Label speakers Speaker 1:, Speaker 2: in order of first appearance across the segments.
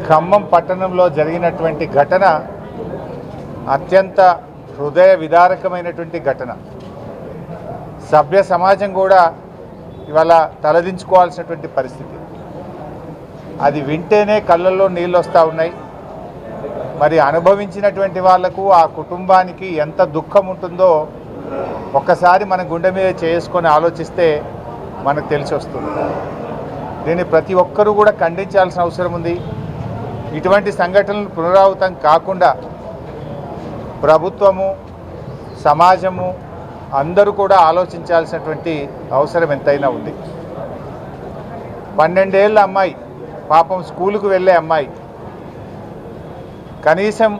Speaker 1: ఖమ్మం పట్టణంలో జరిగినటువంటి ఘటన అత్యంత హృదయ విదారకమైనటువంటి ఘటన. సభ్య సమాజం కూడా ఇవాళ తలదించుకోవాల్సినటువంటి పరిస్థితి. అది వింటేనే కళ్ళల్లో నీళ్ళు వస్తూ ఉన్నాయి. మరి అనుభవించినటువంటి వాళ్లకు, ఆ కుటుంబానికి ఎంత దుఃఖం ఉంటుందో ఒక్కసారి మన గుండె మీద చేసుకొని ఆలోచిస్తే మనకు తెలిసి వస్తుంది. దీన్ని ప్రతి ఒక్కరూ కూడా ఖండించాల్సిన అవసరం ఉంది. ఇటువంటి సంఘటనలు పునరావృతం కాకుండా ప్రభుత్వము, సమాజము అందరూ కూడా ఆలోచించాల్సినటువంటి అవసరం ఎంతైనా ఉంది. 12 ఏళ్ళ అమ్మాయి, పాపం స్కూలుకు వెళ్ళే అమ్మాయి, కనీసం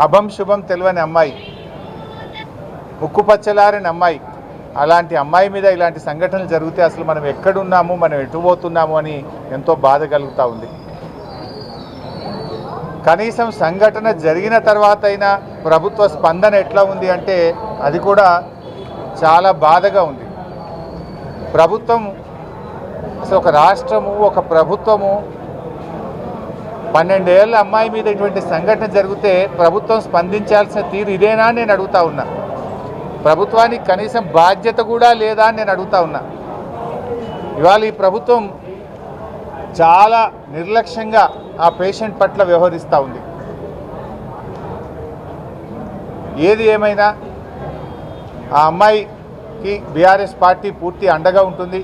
Speaker 1: అభం శుభం తెలియని అమ్మాయి, ముక్కుపచ్చలారని అమ్మాయి. అలాంటి అమ్మాయి మీద ఇలాంటి సంఘటనలు జరిగితే అసలు మనం ఎక్కడున్నాము, మనం ఎటు పోతున్నాము అని ఎంతో బాధ కలుగుతూ ఉంది. కనీసం సంఘటన జరిగిన తర్వాత అయినా ప్రభుత్వ స్పందన ఎట్లా ఉంది అంటే అది కూడా చాలా బాధగా ఉంది. ప్రభుత్వం అసలు ఒక రాష్ట్రము, ఒక ప్రభుత్వము 12 ఏళ్ళ అమ్మాయి మీద ఇటువంటి సంఘటన జరిగితే ప్రభుత్వం స్పందించాల్సిన తీరు ఇదేనా అని నేను అడుగుతా ఉన్నా. ప్రభుత్వానికి కనీసం బాధ్యత కూడా లేదా అని నేను అడుగుతా ఉన్నా. ఇవాళ ఈ ప్రభుత్వం చాలా నిర్లక్ష్యంగా ఆ పేషెంట్ పట్ల వ్యవహరిస్తూ ఉంది. ఏది ఏమైనా ఆ అమ్మాయికి బీఆర్ఎస్ పార్టీ పూర్తి అండగా ఉంటుంది.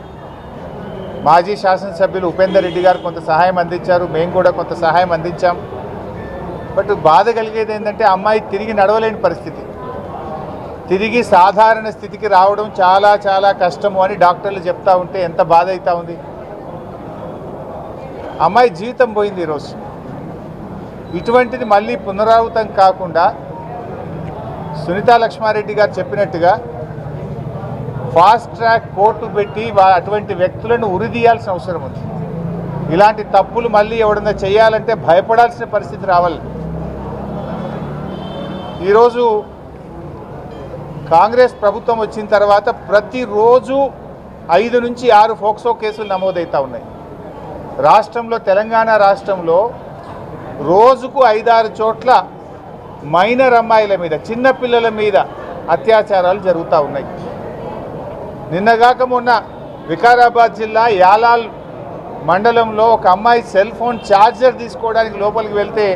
Speaker 1: మాజీ శాసనసభ్యులు ఉపేందర్ రెడ్డి గారు కొంత సహాయం అందించారు, మేము కూడా కొంత సహాయం అందించాం. బట్ బాధ కలిగేది ఏంటంటే అమ్మాయి తిరిగి నడవలేని పరిస్థితి, తిరిగి సాధారణ స్థితికి రావడం చాలా చాలా కష్టము అని డాక్టర్లు చెప్తా ఉంటే ఎంత బాధ అవుతా ఉంది. అమ్మాయి జీవితం పోయింది ఈరోజు. ఇటువంటిది మళ్ళీ పునరావృతం కాకుండా సునీతా లక్ష్మారెడ్డి గారు చెప్పినట్టుగా ఫాస్ట్ ట్రాక్ కోర్టు పెట్టి అటువంటి వ్యక్తులను ఉరిదీయాల్సిన అవసరం ఉంది. ఇలాంటి తప్పులు మళ్ళీ ఎవడన్నా చేయాలంటే భయపడాల్సిన పరిస్థితి రావాలి. ఈరోజు కాంగ్రెస్ ప్రభుత్వం వచ్చిన తర్వాత ప్రతిరోజు 5 నుంచి 6 ఫోక్సో కేసులు నమోదవుతూ ఉన్నాయి. రాష్ట్రంలో, తెలంగాణ రాష్ట్రంలో రోజుకు 5-6 చోట్ల మైనర్ అమ్మాయిల మీద, చిన్నపిల్లల మీద అత్యాచారాలు జరుగుతూ ఉన్నాయి. నిన్నగాక మొన్న వికారాబాద్ జిల్లా యాలాల్ మండలంలో ఒక అమ్మాయి సెల్ ఫోన్ ఛార్జర్ తీసుకోవడానికి లోపలికి వెళ్తే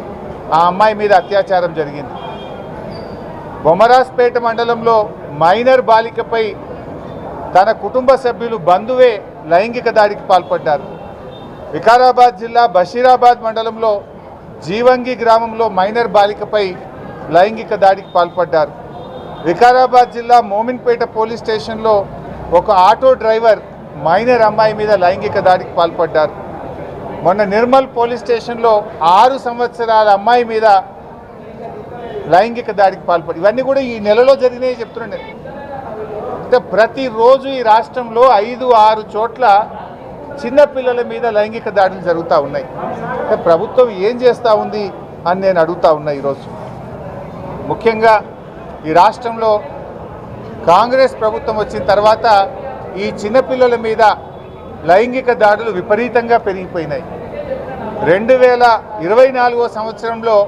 Speaker 1: ఆ అమ్మాయి మీద అత్యాచారం జరిగింది. బొమ్మరాజ్పేట మండలంలో మైనర్ బాలికపై తన కుటుంబ సభ్యులు, బంధువే లైంగిక దాడికి పాల్పడ్డారు. వికారాబాద్ జిల్లా బషీరాబాద్ మండలంలో జీవంగి గ్రామంలో మైనర్ బాలికపై లైంగిక దాడికి పాల్పడ్డారు. వికారాబాద్ జిల్లా మోమిన్పేట పోలీస్ స్టేషన్లో ఒక ఆటో డ్రైవర్ మైనర్ అమ్మాయి మీద లైంగిక దాడికి పాల్పడ్డారు. మొన్న నిర్మల్ పోలీస్ స్టేషన్లో 6 సంవత్సరాల అమ్మాయి మీద లైంగిక దాడికి పాల్పడి, ఇవన్నీ కూడా ఈ నెలలో జరిగినాయి చెప్తున్నాను నేను. అంటే ప్రతిరోజు ఈ రాష్ట్రంలో 5-6 చోట్ల చిన్నపిల్లల మీద లైంగిక దాడులు జరుగుతూ ఉన్నాయి. అంటే ప్రభుత్వం ఏం చేస్తూ ఉంది అని నేను అడుగుతూ ఉన్నా. ఈరోజు ముఖ్యంగా ఈ రాష్ట్రంలో కాంగ్రెస్ ప్రభుత్వం వచ్చిన తర్వాత ఈ చిన్నపిల్లల మీద లైంగిక దాడులు విపరీతంగా పెరిగిపోయినాయి. 2024 సంవత్సరంలో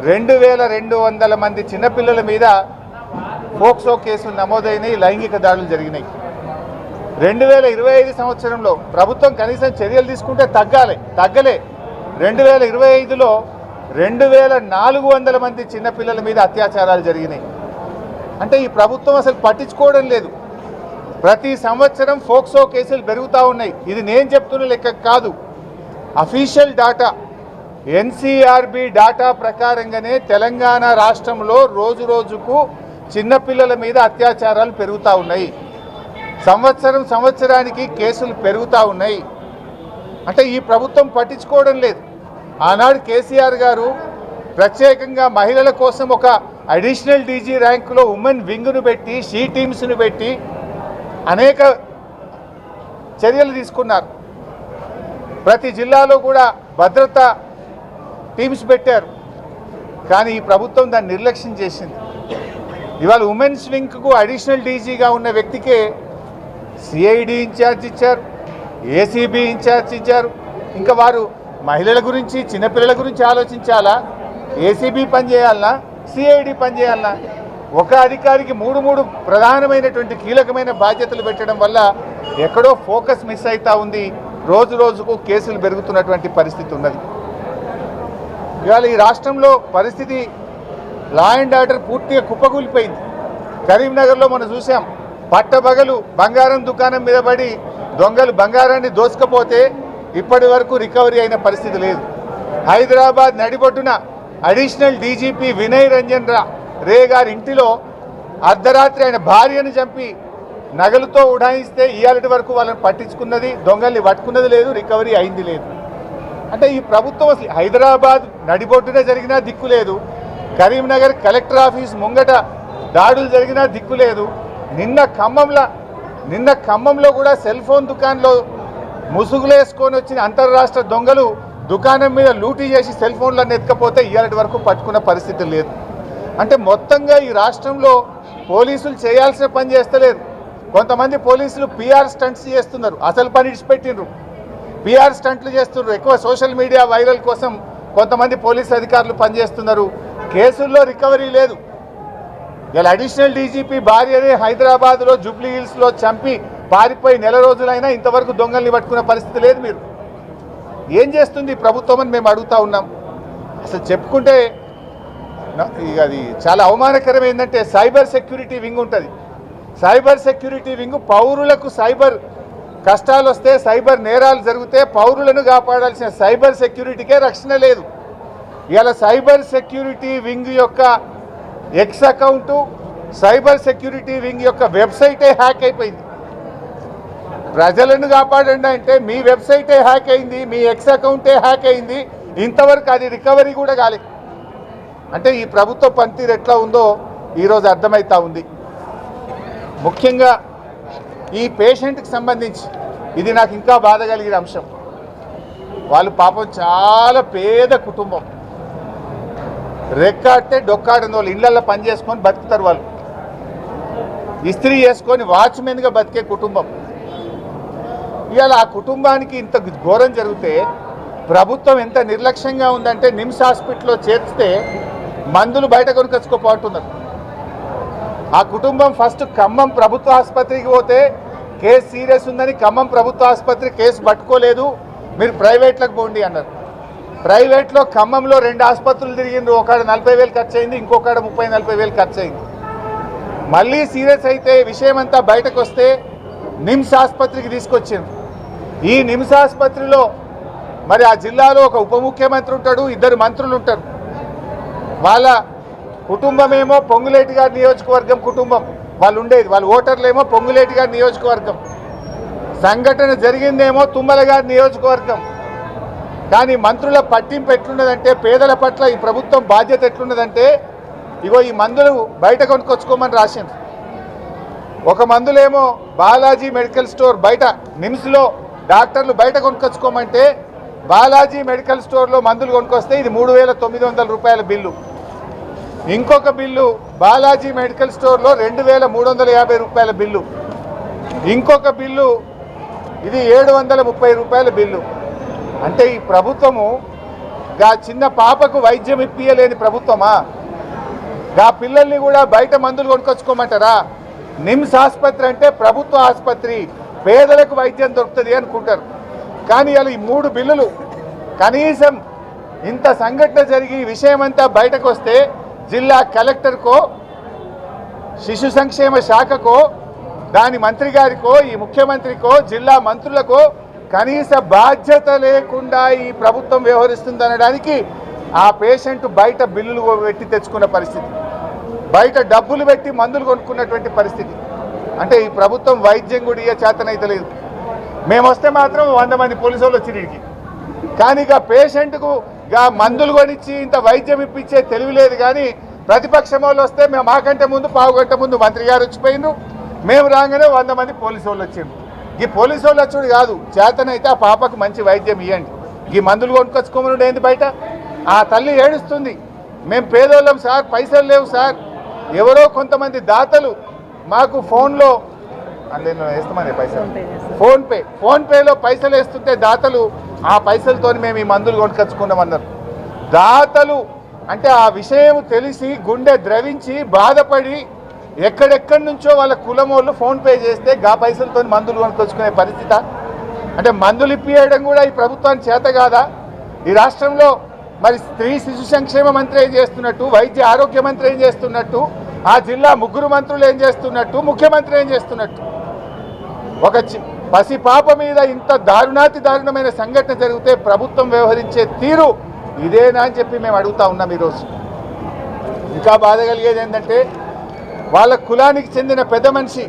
Speaker 1: 2200 మంది చిన్నపిల్లల మీద పోక్సో కేసులు నమోదైనాయి, లైంగిక దాడులు జరిగినాయి. 2025 సంవత్సరంలో ప్రభుత్వం కనీసం చర్యలు తీసుకుంటే తగ్గలే. 2025లో 2400 మంది చిన్నపిల్లల మీద అత్యాచారాలు జరిగినాయి. అంటే ఈ ప్రభుత్వం అసలు పట్టించుకోవడం లేదు. ప్రతి సంవత్సరం పోక్సో కేసులు పెరుగుతూ ఉన్నాయి. ఇది నేను చెప్తున్న లెక్క కాదు, అఫీషియల్ డాటా. ఎన్సీఆర్బీ డాటా ప్రకారంగానే తెలంగాణ రాష్ట్రంలో రోజు రోజుకు చిన్నపిల్లల మీద అత్యాచారాలు పెరుగుతూ ఉన్నాయి. సంవత్సరానికి కేసులు పెరుగుతూ ఉన్నాయి. అంటే ఈ ప్రభుత్వం పట్టించుకోవడం లేదు. ఆనాడు కేసీఆర్ గారు ప్రత్యేకంగా మహిళల కోసం ఒక అడిషనల్ డీజీ ర్యాంకులో ఉమెన్ వింగ్ను పెట్టి, షీ టీమ్స్ను పెట్టి అనేక చర్యలు తీసుకున్నారు. ప్రతి జిల్లాలో కూడా భద్రతా టీమ్స్ పెట్టారు. కానీ ఈ ప్రభుత్వం దాన్ని నిర్లక్ష్యం చేసింది. ఇవాళ ఉమెన్స్ వింగ్కు అడిషనల్ డీజీగా ఉన్న వ్యక్తికే సిఐడి ఇన్ఛార్జ్ ఇచ్చారు, ఏసీబీ ఇన్ఛార్జ్ ఇచ్చారు. ఇంకా వారు మహిళల గురించి చిన్నపిల్లల గురించి ఆలోచించాలా, ఏసీబీ పనిచేయాలన్నా, సిఐడి పనిచేయాలన్నా? ఒక అధికారికి మూడు ప్రధానమైనటువంటి కీలకమైన బాధ్యతలు పెట్టడం వల్ల ఎక్కడో ఫోకస్ మిస్ అవుతా ఉంది. రోజు రోజుకు కేసులు పెరుగుతున్నటువంటి పరిస్థితి ఉన్నది. ఇవాళ ఈ రాష్ట్రంలో పరిస్థితి లా అండ్ ఆర్డర్ పూర్తిగా కుప్పకూలిపోయింది. కరీంనగర్లో మనం చూసాం, పట్టబగలు బంగారం దుకాణం మీద పడి దొంగలు బంగారాన్ని దోసుకపోతే ఇప్పటి వరకు రికవరీ అయిన పరిస్థితి లేదు. హైదరాబాద్ నడిబొడ్డున అడిషనల్ డీజీపీ వినయ్ రంజన్ రే గారి ఇంటిలో అర్ధరాత్రి ఆయన భార్యను చంపి నగలుతో ఉడాయిస్తే ఇయాలటి వరకు వాళ్ళని పట్టించుకున్నది, దొంగల్ని పట్టుకున్నది లేదు, రికవరీ అయింది లేదు. అంటే ఈ ప్రభుత్వం అసలు హైదరాబాద్ నడిబొడ్డున జరిగినా దిక్కు లేదు, కరీంనగర్ కలెక్టర్ ఆఫీస్ ముంగట దాడులు జరిగినా దిక్కు లేదు. నిన్న ఖమ్మంలో కూడా సెల్ ఫోన్ దుకాణంలో ముసుగులేసుకొని వచ్చిన అంతర్రాష్ట్ర దొంగలు దుకాణం మీద లూటీ చేసి సెల్ ఫోన్లను ఎత్తుకపోతే ఇయాలటి వరకు పట్టుకున్న పరిస్థితి లేదు. అంటే మొత్తంగా ఈ రాష్ట్రంలో పోలీసులు చేయాల్సిన పని చేస్తలేరు. కొంతమంది పోలీసులు పిఆర్ స్టంట్స్ చేస్తున్నారు, అసలు పని ఇడిచిపెట్టిండ్రు, పిఆర్ స్టంట్లు చేస్తున్నారు. ఎక్కువ సోషల్ మీడియా వైరల్ కోసం కొంతమంది పోలీసు అధికారులు పనిచేస్తున్నారు. కేసుల్లో రికవరీ లేదు. ఇలా అడిషనల్ డీజీపీ భార్యని హైదరాబాద్లో జూబ్లీ హిల్స్లో చంపి పారిపోయి నెల రోజులైనా ఇంతవరకు దొంగల్ని పట్టుకున్న పరిస్థితి లేదు. మీరు ఏం చేస్తుంది ప్రభుత్వం అని మేము అడుగుతా ఉన్నాం. అసలు చెప్పుకుంటే అది చాలా అవమానకరం. ఏంటంటే సైబర్ సెక్యూరిటీ వింగ్ ఉంటుంది. సైబర్ సెక్యూరిటీ వింగ్ పౌరులకు సైబర్ కష్టాలు వస్తే, సైబర్ నేరాలు జరిగితే పౌరులను కాపాడాల్సిన సైబర్ సెక్యూరిటీకే రక్షణ లేదు. ఇవాళ సైబర్ సెక్యూరిటీ వింగ్ యొక్క X account, cyber security wing యొక్క వెబ్సైటే హ్యాక్ అయిపోయింది. ప్రజలను కాపాడండి అంటే మీ వెబ్సైటే హ్యాక్ అయింది, మీ ఎక్స్ అకౌంటే హ్యాక్ అయింది, ఇంతవరకు అది రికవరీ కూడా కాలేదు. అంటే ఈ ప్రభుత్వ పనితీరు ఎట్లా ఉందో ఈరోజు అర్థమవుతా ఉంది. ముఖ్యంగా ఈ పేషెంట్కి సంబంధించి ఇది నాకు ఇంకా బాధ కలిగిన అంశం. వాళ్ళు పాపం చాలా పేద కుటుంబం, రెక్కాడితే డొక్కాడని వాళ్ళు ఇళ్లలో పని చేసుకొని బతుకుతారు. వాళ్ళు ఇస్త్రీ చేసుకొని వాచ్మెన్గా బతికే కుటుంబం. ఇవాళ ఆ కుటుంబానికి ఇంత ఘోరం జరిగితే ప్రభుత్వం ఎంత నిర్లక్ష్యంగా ఉందంటే నిమ్స్ హాస్పిటల్లో చేర్చితే మందులు బయట కొనుకొచ్చుకోపోతున్నారు. ఆ కుటుంబం ఫస్ట్ ఖమ్మం ప్రభుత్వ ఆసుపత్రికి పోతే కేసు సీరియస్ ఉందని ఖమ్మం ప్రభుత్వ ఆసుపత్రి కేసు పట్టుకోలేదు, మీరు ప్రైవేట్లకు పోండి అన్నారు. ప్రైవేట్లో ఖమ్మంలో 2 ఆసుపత్రులు తిరిగిండ్రు. ఒకడ 40,000 ఖర్చు అయింది, ఇంకొకడ 30-40,000 ఖర్చు అయింది. మళ్ళీ సీరియస్ అయితే విషయం అంతా బయటకు వస్తే నిమ్స్ ఆసుపత్రికి తీసుకొచ్చిండ్రు. ఈ నిమ్స్ ఆసుపత్రిలో మరి ఆ జిల్లాలో ఒక ఉప ముఖ్యమంత్రి ఉంటాడు, 2 మంత్రులు ఉంటారు. వాళ్ళ కుటుంబమేమో పొంగులేటి గారి నియోజకవర్గం కుటుంబం, వాళ్ళు ఉండేది, వాళ్ళ ఓటర్లేమో పొంగులేటి గారి నియోజకవర్గం. సంఘటన జరిగిందేమో తుమ్మల గారి నియోజకవర్గం. కానీ మంత్రుల పట్టింపు ఎట్లున్నదంటే, పేదల పట్ల ఈ ప్రభుత్వం బాధ్యత ఎట్లున్నదంటే, ఇగో ఈ మందులు బయట కొనుక్కొచ్చుకోమని రాసింది. ఒక మందులేమో బాలాజీ మెడికల్ స్టోర్ బయట, నిమ్స్లో డాక్టర్లు బయట కొనుక్కొచ్చుకోమంటే బాలాజీ మెడికల్ స్టోర్లో మందులు కొనుక్కొస్తే ఇది 3,900 రూపాయల బిల్లు. ఇంకొక బిల్లు బాలాజీ మెడికల్ స్టోర్లో 2,350 రూపాయల బిల్లు. ఇంకొక బిల్లు ఇది 730 రూపాయల బిల్లు. అంటే ఈ ప్రభుత్వము గా చిన్న పాపకు వైద్యం ఇప్పియలేని ప్రభుత్వమా? గా పిల్లల్ని కూడా బయట మందులు కొనుక్కొచ్చుకోమంటారా? నిమ్స్ ఆసుపత్రి అంటే ప్రభుత్వ ఆసుపత్రి, పేదలకు వైద్యం దొరుకుతుంది అనుకుంటారు. కానీ అలా ఈ 3 బిల్లులు కనీసం ఇంత సంఘటన జరిగి విషయమంతా బయటకు వస్తే జిల్లా కలెక్టర్కో, శిశు సంక్షేమ శాఖకో, దాని మంత్రి గారికో, ఈ ముఖ్యమంత్రికో, జిల్లా మంత్రులకో కనీస బాధ్యత లేకుండా ఈ ప్రభుత్వం వ్యవహరిస్తుందనడానికి ఆ పేషెంట్ బయట బిల్లులు పెట్టి తెచ్చుకున్న పరిస్థితి, బయట డబ్బులు పెట్టి మందులు కొనుక్కున్నటువంటి పరిస్థితి. అంటే ఈ ప్రభుత్వం వైద్యం కూడా ఇయ్య చేతనైతలేదు. మేము వస్తే మాత్రం 100 మంది పోలీసు వాళ్ళు వచ్చిరికి, కానీ ఇక పేషెంట్కు మందులు కొనిచ్చి ఇంత వైద్యం ఇప్పించే తెలివి లేదు. కానీ ప్రతిపక్షం వాళ్ళు వస్తే మేము మాకంటే ముందు పావు గంట ముందు మంత్రి గారు వచ్చిపోయినారు, మేము రాగానే 100 మంది పోలీసు వాళ్ళు వచ్చిండ్రు. ఈ పోలీసు వాళ్ళు వచ్చుడు కాదు, చేతనైతే ఆ పాపకు మంచి వైద్యం ఇవ్వండి, ఈ మందులు కొనుక్కొచ్చుకోమని ఏంది బయట. ఆ తల్లి ఏడుస్తుంది, మేము పేదోళ్ళం సార్, పైసలు లేవు సార్, ఎవరో కొంతమంది దాతలు మాకు ఫోన్లో వేస్తామని పైసలు, ఫోన్పేలో పైసలు వేస్తుంటే దాతలు ఆ పైసలతో మేము ఈ మందులు కొనుకొచ్చుకున్నామన్నారు. దాతలు అంటే ఆ విషయం తెలిసి గుండె ద్రవించి బాధపడి ఎక్కడెక్కడి నుంచో వాళ్ళ కులమోళ్ళు ఫోన్పే చేస్తే గా పైసలతో మందులు కొనుకొచ్చుకునే పరిస్థితి. అంటే మందులు ఇప్పియడం కూడా ఈ ప్రభుత్వానికి చేత కాదా? ఈ రాష్ట్రంలో మరి స్త్రీ శిశు సంక్షేమ మంత్రి ఏం చేస్తున్నట్టు, వైద్య ఆరోగ్య మంత్రి ఏం చేస్తున్నట్టు, ఆ జిల్లా ముగ్గురు మంత్రులు ఏం చేస్తున్నట్టు, ముఖ్యమంత్రి ఏం చేస్తున్నట్టు? ఒక పసి పాప మీద ఇంత దారుణమైన సంఘటన జరిగితే ప్రభుత్వం వ్యవహరించే తీరు ఇదేనా అని చెప్పి మేము అడుగుతా ఉన్నాం. ఈరోజు ఇంకా బాధ కలిగేది ఏంటంటే వాళ్ళ కులానికి చెందిన పెద్ద మనిషి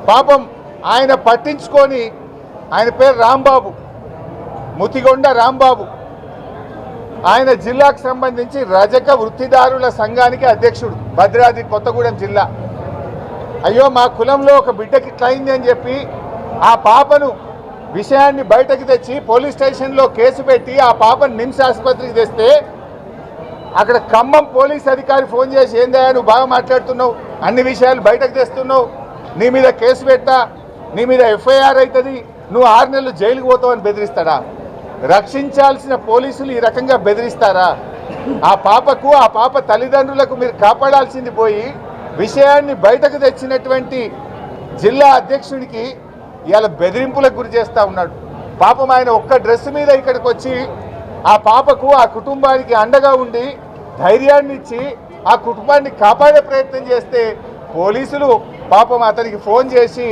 Speaker 1: పాపం ఆయన పట్టించుకొని, ఆయన పేరు రాంబాబు, ముతిగొండ రాంబాబు, ఆయన జిల్లాకు సంబంధించి రజక వృత్తిదారుల సంఘానికి అధ్యక్షుడు, భద్రాద్రి కొత్తగూడెం జిల్లా. అయ్యో మా కులంలో ఒక బిడ్డకి ఇట్లా అయింది అని చెప్పి ఆ పాపను విషయాన్ని బయటకు తెచ్చి పోలీస్ స్టేషన్లో కేసు పెట్టి ఆ పాపను నిమ్స్ ఆసుపత్రికి తెస్తే అక్కడ ఖమ్మం పోలీస్ అధికారి ఫోన్ చేసి ఏందయ్యా నువ్వు బాగా మాట్లాడుతున్నావు, అన్ని విషయాలు బయటకు తెస్తున్నావు, నీ మీద కేసు పెట్టా, నీ మీద ఎఫ్ఐఆర్ అవుతుంది, నువ్వు 6 నెలలు జైలుకు పోతావని బెదిరిస్తాడా? రక్షించాల్సిన పోలీసులు ఈ రకంగా బెదిరిస్తారా? ఆ పాప తల్లిదండ్రులకు మీరు కాపాడాల్సింది పోయి విషయాన్ని బయటకు తెచ్చినటువంటి జిల్లా అధ్యక్షుడికి ఇవాళ బెదిరింపులకు గురి చేస్తూ ఉన్నాడు. పాపం ఆయన ఒక్క డ్రెస్ మీద ఇక్కడికి వచ్చి ఆ పాపకు ఆ కుటుంబానికి అండగా ఉండి ధైర్యాన్ని ఇచ్చి ఆ కుటుంబాన్ని కాపాడే ప్రయత్నం చేస్తే పోలీసులు పాపం అతనికి ఫోన్ చేసి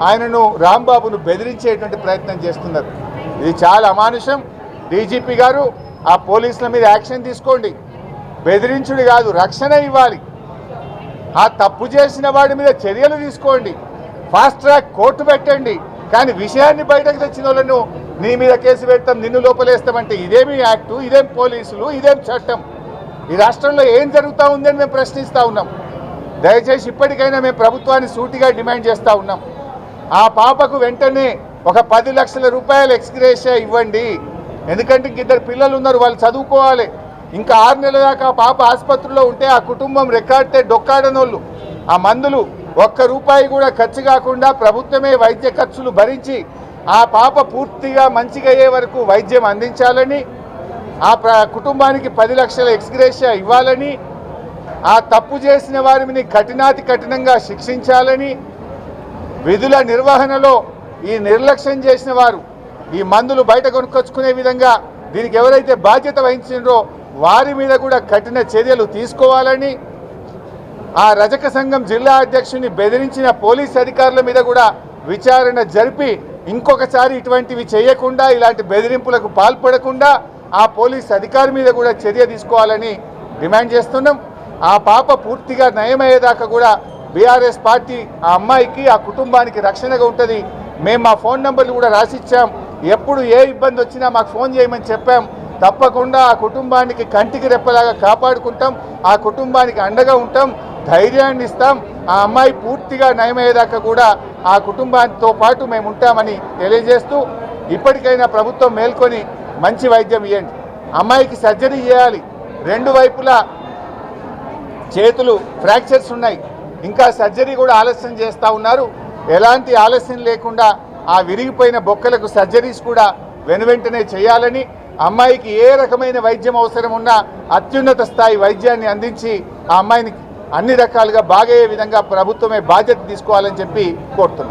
Speaker 1: ఆయనను రాంబాబును బెదిరించేటువంటి ప్రయత్నం చేస్తున్నారు. ఇది చాలా అమానుషం. డీజీపీ గారు ఆ పోలీసుల మీద యాక్షన్ తీసుకోండి. బెదిరించుడు కాదు, రక్షణ ఇవ్వాలి. ఆ తప్పు చేసిన వాడి మీద చర్యలు తీసుకోండి, ఫాస్ట్ ట్రాక్ కోర్టు పెట్టండి. కానీ విషయాన్ని బయటకు తెచ్చిన వాళ్ళను నీ మీద కేసు పెడతాం, నిన్ను లోపలేస్తామంటే ఇదేమి యాక్టు, ఇదేం పోలీసులు, ఇదేం చట్టం? ఈ రాష్ట్రంలో ఏం జరుగుతూ ఉందని మేము ప్రశ్నిస్తూ ఉన్నాం. దయచేసి ఇప్పటికైనా మేము ప్రభుత్వాన్ని సూటిగా డిమాండ్ చేస్తూ ఉన్నాం. ఆ పాపకు వెంటనే ఒక 10 లక్షల రూపాయలు ఎక్స్గ్రేషియా ఇవ్వండి. ఎందుకంటే ఇంకిద్దరు పిల్లలు ఉన్నారు, వాళ్ళు చదువుకోవాలి. ఇంకా 6 నెలల దాకా ఆ పాప ఆసుపత్రిలో ఉంటే ఆ కుటుంబం రెక్కాడితే డొక్కాడనోళ్ళు. ఆ మందులు ఒక్క రూపాయి కూడా ఖర్చు కాకుండా ప్రభుత్వమే వైద్య ఖర్చులు భరించి ఆ పాప పూర్తిగా మంచిగా అయ్యే వరకు వైద్యం అందించాలని, ఆ కుటుంబానికి 10 లక్షల ఎక్స్గ్రేషియా ఇవ్వాలని, ఆ తప్పు చేసిన వారిని కఠినంగా శిక్షించాలని, విధుల నిర్వహణలో ఈ నిర్లక్ష్యం చేసిన వారు ఈ మందులు బయట కొనుక్కొచ్చుకునే విధంగా దీనికి ఎవరైతే బాధ్యత వహించారో వారి మీద కూడా కఠిన చర్యలు తీసుకోవాలని, ఆ రజక సంఘం జిల్లా అధ్యక్షుని బెదిరించిన పోలీస్ అధికారుల మీద కూడా విచారణ జరిపి ఇంకొకసారి ఇటువంటివి చేయకుండా, ఇలాంటి బెదిరింపులకు పాల్పడకుండా ఆ పోలీస్ అధికారి మీద కూడా చర్య తీసుకోవాలని డిమాండ్ చేస్తున్నాం. ఆ పాప పూర్తిగా నయమయ్యేదాకా కూడా బీఆర్ఎస్ పార్టీ ఆ అమ్మాయికి ఆ కుటుంబానికి రక్షణగా ఉంటుంది. మేము మా ఫోన్ నెంబర్లు కూడా రాసిచ్చాం. ఎప్పుడు ఏ ఇబ్బంది వచ్చినా మాకు ఫోన్ చేయమని చెప్పాం. తప్పకుండా ఆ కుటుంబానికి కంటికి రెప్పలాగా కాపాడుకుంటాం, ఆ కుటుంబానికి అండగా ఉంటాం, ధైర్యాన్ని ఇస్తాం. ఆ అమ్మాయి పూర్తిగా నయమయ్యేదాకా కూడా ఆ కుటుంబానితో పాటు మేము ఉంటామని తెలియజేస్తూ, ఇప్పటికైనా ప్రభుత్వం మేల్కొని మంచి వైద్యం ఇవ్వండి. అమ్మాయికి సర్జరీ చేయాలి, 2 వైపులా చేతులు ఫ్రాక్చర్స్ ఉన్నాయి, ఇంకా సర్జరీ కూడా ఆలస్యం చేస్తూ ఉన్నారు. ఎలాంటి ఆలస్యం లేకుండా ఆ విరిగిపోయిన బొక్కలకు సర్జరీస్ కూడా వెనువెంటనే చేయాలని, అమ్మాయికి ఏ రకమైన వైద్యం అవసరం ఉన్నా అత్యున్నత స్థాయి వైద్యాన్ని అందించి ఆ అమ్మాయిని అన్ని రకాలుగా బాగయ్యే విధంగా ప్రభుత్వమే బాధ్యత తీసుకోవాలని చెప్పి కోరుతున్నాం.